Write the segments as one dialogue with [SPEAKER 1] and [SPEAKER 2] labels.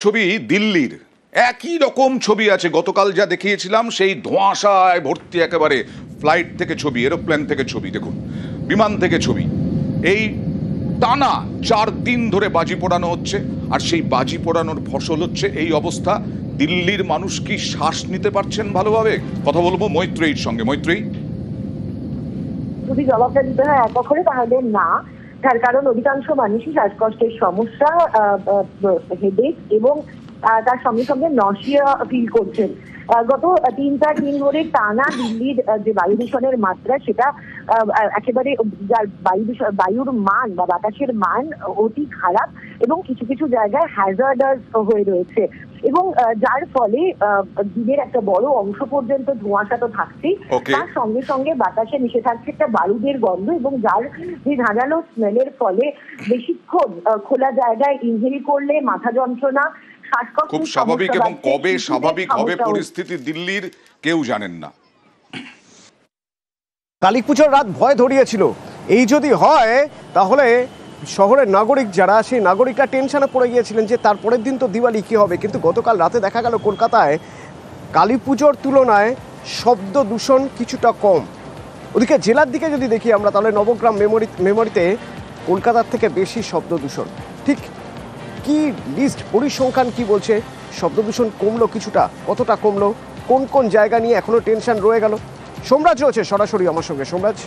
[SPEAKER 1] ছবি দিল্লির একই রকম ছবি আছে গতকাল যা দেখিয়েছিলাম, সেই ধোঁয়াশায় ভর্তি একেবারে ফ্লাইট থেকে ছবি, এরোপ্লেন থেকে ছবি, দেখুন বিমান থেকে ছবি। এই টানা 4 দিন ধরে বাজি পোড়ানো হচ্ছে, আর সেই বাজি পোড়ানোর ফসল হচ্ছে এই অবস্থা। দিল্লির মানুষ কি শ্বাস নিতে পারছেন ভালোভাবে? কথা বলবো মৈত্রেয়ীর সঙ্গে। মৈত্রেয়ী,
[SPEAKER 2] যদি জবাবটা দিতে হয় এক অক্ষরে তাহলে না, তার কারণ অধিকাংশ মানুষই শ্বাসকষ্টের সমস্যা, হেডেক এবং তার সঙ্গে সঙ্গে নশিয়া ফিল করছেন। গত 3-4 দিন ধরে টানা দিল্লির যে বায়ু দূষণের মাত্রা, সেটা একেবারে বায়ুর মান বা বাতাসের মান অতি খারাপ এবং কিছু কিছু জায়গায় হ্যাজার্ডাস হয়ে রয়েছে, এবং যার ফলে দিনের একটা বড় অংশ পর্যন্ত ধোঁয়াশা তো থাকছেই, তার সঙ্গে সঙ্গে বাতাসে মিশে থাকছে একটা বারুদের গন্ধ, এবং যার যে ঝাঁঝালো স্মেলের ফলে বেশিক্ষণ খোলা জায়গায় ইনহেল করলে মাথা যন্ত্রণা,
[SPEAKER 1] খুব স্বাভাবিক। এবং কবে স্বাভাবিক হবে পরিস্থিতি দিল্লির কেউ জানেন না।
[SPEAKER 3] কালী পুজোর রাত ভয় ধরিয়েছিল, এই যদি হয় তাহলে শহরের নাগরিক যারা, সেই নাগরিকরা টেনশনে পড়ে গিয়েছিলেন যে তারপরের দিন তো দিওয়ালি কী হবে। কিন্তু গতকাল রাতে দেখা গেল কলকাতায় কালী পুজোর তুলনায় শব্দ দূষণ কিছুটা কম। ওদিকে জেলার দিকে যদি দেখি আমরা, তাহলে নবগ্রাম মেমোরিতে কলকাতার থেকে বেশি শব্দ দূষণ। ঠিক কি লিস্ট, পরিসংখ্যান কি বলছে? শব্দ দূষণ কমলো কিছুটা, কতটা কমলো, কোন কোন জায়গা নিয়ে এখনো টেনশন রয়ে গেল? সোমরাজ রয়েছে সরাসরি আমার সঙ্গে। সোমরাজ,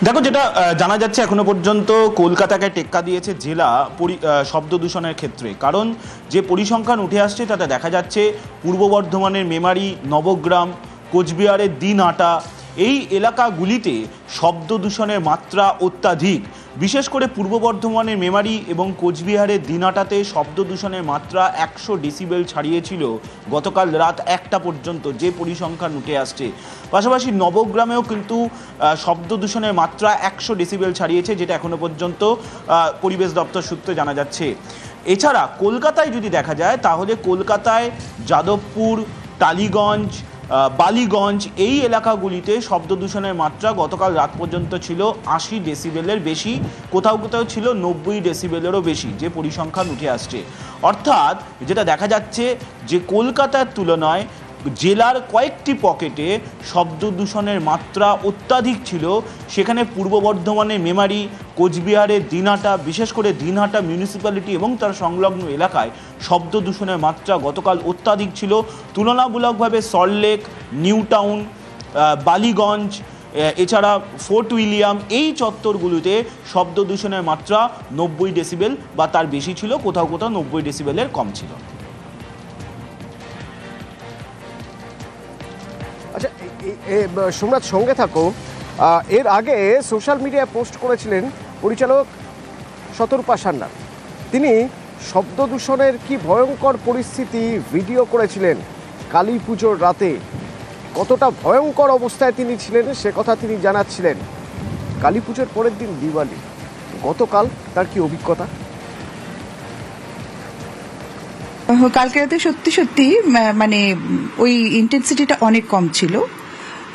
[SPEAKER 4] দেখো, যেটা জানা যাচ্ছে এখনো পর্যন্ত কলকাতাকে টেক্কা দিয়েছে জেলা শব্দ দূষণের ক্ষেত্রে। কারণ যে পরিসংখ্যান উঠে আসছে তাতে দেখা যাচ্ছে পূর্ব বর্ধমানের মেমারি, নবগ্রাম, কোচবিহারের দিনহাটা, এই এলাকাগুলিতে শব্দ দূষণের মাত্রা অত্যাধিক। বিশেষ করে পূর্ব বর্ধমানের মেমারি এবং কোচবিহারের দিনহাটাতে শব্দ দূষণের মাত্রা 100 ডেসিবেল ছাড়িয়েছিল গতকাল রাত 1টা পর্যন্ত, যে পরিসংখ্যান উঠে আসছে। পাশাপাশি নবগ্রামেও কিন্তু শব্দ দূষণের মাত্রা 100 ডেসিবেল ছাড়িয়েছে, যেটা এখনো পর্যন্ত পরিবেশ দপ্তর সূত্রে জানা যাচ্ছে। এছাড়া কলকাতায় যদি দেখা যায়, তাহলে কলকাতায় যাদবপুর, টালিগঞ্জ, বালিগঞ্জ, এই এলাকাগুলিতে শব্দ দূষণের মাত্রা গতকাল রাত পর্যন্ত ছিল 80 ডেসিবেলের বেশি, কোথাও কোথাও ছিল 90 ডেসিবেলেরও বেশি, যে পরিসংখ্যান উঠে আসছে। অর্থাৎ যেটা দেখা যাচ্ছে যে কলকাতার তুলনায় জেলার কয়েকটি পকেটে শব্দ দূষণের মাত্রা অত্যাধিক ছিল। সেখানে পূর্ব বর্ধমানের মেমারি, কোচবিহারের দিনহাটা, বিশেষ করে দিনহাটা মিউনিসিপ্যালিটি এবং তার সংলগ্ন এলাকায় শব্দ দূষণের মাত্রা গতকাল অত্যাধিক ছিল। তুলনামূলকভাবে সল্টলেক, নিউ টাউন, বালিগঞ্জ, এছাড়া ফোর্ট উইলিয়াম, এই চত্বরগুলোতে শব্দ দূষণের মাত্রা 90 ডেসিবেল বা তার বেশি ছিল, কোথাও কোথাও 90 ডেসিবেলের কম ছিল।
[SPEAKER 3] আচ্ছা সোমরাজ, সঙ্গে থাকো। এর আগে সোশ্যাল মিডিয়ায় পোস্ট করেছিলেন পরিচালক শতরূপা সান্যাল। তিনি শব্দ দূষণের কি ভয়ঙ্কর পরিস্থিতি ভিডিও করেছিলেন কালী পুজোর রাতে। কতটা ভয়ঙ্কর অবস্থায় তিনি ছিলেন সে কথা তিনি জানাচ্ছিলেন। কালী পুজোর পরের দিন দিওয়ালি, গতকাল তার কি অভিজ্ঞতা?
[SPEAKER 5] কালকে রাতে সত্যি মানে ওই ইন্টেন্সিটিটা অনেক কম ছিল।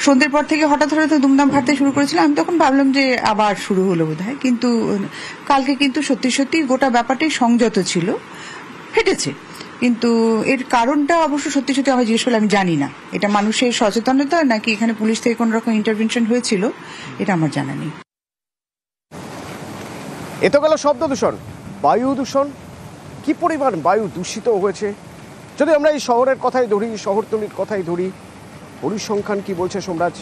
[SPEAKER 5] সন্ধ্যের পর থেকে হঠাৎ দুমদাম ফাটতে শুরু করেছিলাম। আমি তখন ভাবলাম যে আবার শুরু হলো বোধহয়, কিন্তু কালকে কিন্তু সত্যি গোটা ব্যাপারটাই সংযত ছিল, ফেটেছে। কিন্তু এর কারণটা অবশ্য সত্যি আমার জিজ্ঞেস করলে আমি জানি না। এটা মানুষের সচেতনতা নাকি এখানে পুলিশ থেকে কোন রকম ইন্টারভেনশন হয়েছিল, এটা আমার জানা নেই।
[SPEAKER 3] এ তো গেল শব্দ দূষণ। বায়ু দূষণ, কি পরিমাণ বায়ু দূষিত হয়েছে যদি আমরা এই শহরের কথাই ধরি, শহরতলির কথাই ধরি, পরিসংখ্যান কি বলছে সোমরাজ?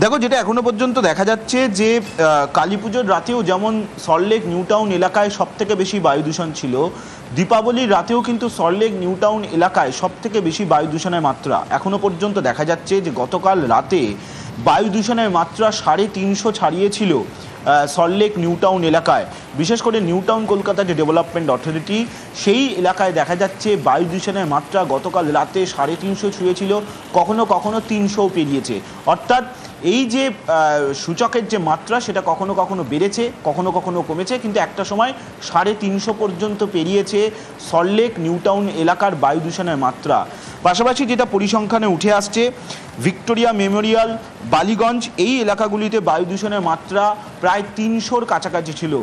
[SPEAKER 4] দেখো, যেটা এখনো পর্যন্ত দেখা যাচ্ছে যে কালী পুজোর রাতেও যেমন সল্টলেক নিউ টাউন এলাকায় সব থেকে বেশি বায়ু দূষণ ছিল, দীপাবলির রাতেও কিন্তু সল্টলেক নিউ টাউন এলাকায় সব থেকে বেশি বায়ু দূষণের মাত্রা। এখনো পর্যন্ত দেখা যাচ্ছে যে গতকাল রাতে বায়ু দূষণের মাত্রা 350 ছাড়িয়েছিল সল্টলেক নিউ টাউন এলাকায়। বিশেষ করে নিউ টাউন কলকাতা যে ডেভেলপমেন্ট অথরিটি, সেই এলাকায় দেখা যাচ্ছে বায়ু দূষণের মাত্রা গতকাল রাতে 350 ছুঁয়েছিল, কখনো কখনো 300 পেরিয়েছে। অর্থাৎ এই যে সূচকের যে মাত্রা সেটা কখনো কখনো বেড়েছে, কখনো কখনো কমেছে, কিন্তু একটা সময় 350 পর্যন্ত পেরিয়েছে সল্টলেক নিউ টাউন এলাকার বায়ু দূষণের মাত্রা। পাশাপাশি যেটা পরিসংখ্যানে উঠে আসছে, ভিক্টোরিয়া মেমোরিয়াল, বালিগঞ্জ এই এলাকাগুলিতে বায়ু দূষণের মাত্রা প্রায় 300-র কাছাকাছি ছিল।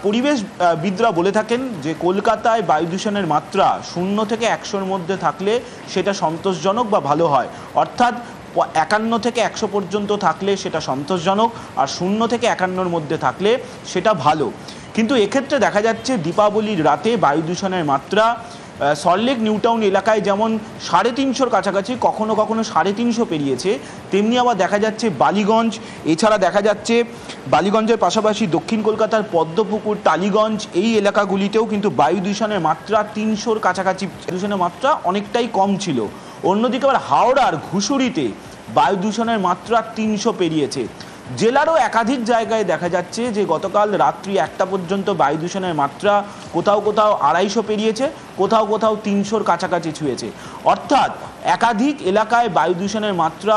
[SPEAKER 4] পরিবেশবিদরা বলে থাকেন যে কলকাতায় বায়ু দূষণের মাত্রা 0 থেকে 100-র মধ্যে থাকলে সেটা সন্তোষজনক বা ভালো হয়, অর্থাৎ 51 থেকে 100 পর্যন্ত থাকলে সেটা সন্তোষজনক, আর 0 থেকে 51-র মধ্যে থাকলে সেটা ভালো। কিন্তু এক্ষেত্রে দেখা যাচ্ছে দীপাবলির রাতে বায়ু দূষণের মাত্রা সল্টলেক নিউ টাউন এলাকায় যেমন 350-র কাছাকাছি, কখনো কখনো 350 পেরিয়েছে, তেমনি আবার দেখা যাচ্ছে বালিগঞ্জ, এছাড়া দেখা যাচ্ছে বালিগঞ্জের পাশাপাশি দক্ষিণ কলকাতার পদ্মপুকুর, টালিগঞ্জ এই এলাকাগুলিতেও কিন্তু বায়ু দূষণের মাত্রা 300-র কাছাকাছি, দূষণের মাত্রা অনেকটাই কম ছিল। অন্যদিকে আবার হাওড়ার ঘুষুরিতে বায়ু দূষণের মাত্রা 300 পেরিয়েছে। জেলারও একাধিক জায়গায় দেখা যাচ্ছে যে গতকাল রাত্রি 1টা পর্যন্ত বায়ু দূষণের মাত্রা কোথাও কোথাও 250 পেরিয়েছে, কোথাও কোথাও 300-র কাছাকাছি ছুঁয়েছে। অর্থাৎ একাধিক এলাকায় বায়ু দূষণের মাত্রা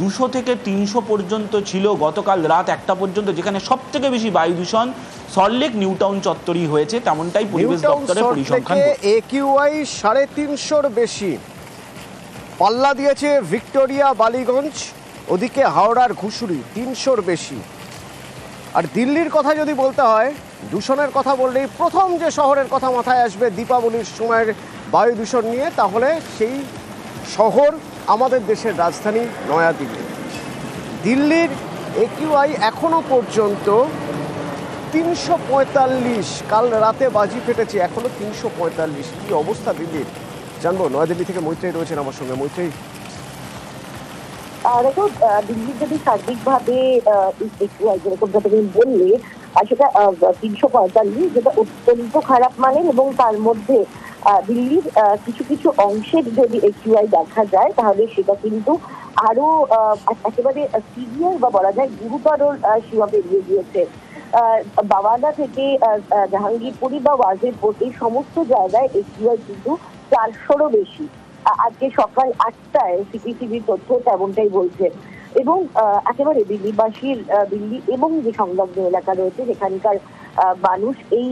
[SPEAKER 4] 200 থেকে 300 পর্যন্ত ছিল গতকাল রাত 1টা পর্যন্ত, যেখানে সব থেকে বেশি বায়ু দূষণ সল্টলেক নিউ টাউন চত্বরই হয়েছে, তেমনটাই পরিবেশ দপ্তরের পরিসংখ্যান।
[SPEAKER 3] AQI 350-র বেশি, পাল্লা দিয়েছে ভিক্টোরিয়া, বালিগঞ্জ, ওদিকে হাওড়ার ঘুষুরি 300-র বেশি। আর দিল্লির কথা যদি বলতে হয়, দূষণের কথা বললেই প্রথম যে শহরের কথা মাথায় আসবে দীপাবলির সময়ের বায়ু দূষণ নিয়ে, তাহলে সেই শহর আমাদের দেশের রাজধানী নয়াদিল্লি। দিল্লির AQI এখনো পর্যন্ত 345, কাল রাতে বাজি ফেটেছে, এখনো 345। কি অবস্থা দিল্লির জানবো। নয়াদিল্লি থেকে মৈত্রেয়ী রয়েছেন আমার সঙ্গে। মৈত্রেয়ী,
[SPEAKER 2] দেখো, দিল্লির যদি সার্বিকভাবে যেরকম তুমি বললে, সেটা 345, যেটা অত্যন্ত খারাপ মানের, এবং তার মধ্যে দিল্লির কিছু কিছু অংশের যদি AQI দেখা যায় তাহলে সেটা কিন্তু আরো একেবারে সিভিয়ার বা বলা যায় গুরুতর সীমা পেরিয়ে গিয়েছে। বাওয়াদা থেকে জাহাঙ্গীরপুরি বা ওয়াজিরপুর এই সমস্ত জায়গায় AQI কিন্তু 400-রও বেশি। আজকে সকাল 8টায় সিপিসিবির তথ্য তেমনটাই বলছে। এবং একেবারে দিল্লিবাসীর, দিল্লি এবং যে সংলগ্ন এলাকা রয়েছে সেখানকার মানুষ এই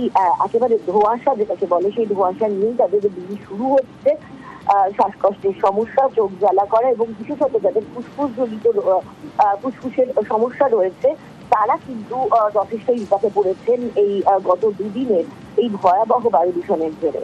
[SPEAKER 2] একেবারে ধোঁয়াশা যেটাকে বলে, সেই ধোঁয়াশা নিয়েই তাদের দিন শুরু হচ্ছে। শ্বাসকষ্টের সমস্যা, চোখ জ্বালা করা, এবং বিশেষত যাদের ফুসফুসের সমস্যা রয়েছে তারা কিন্তু যথেষ্ট বিপাকে পড়েছেন এই গত দুদিনের এই ভয়াবহ বায়ু দূষণের জেরে।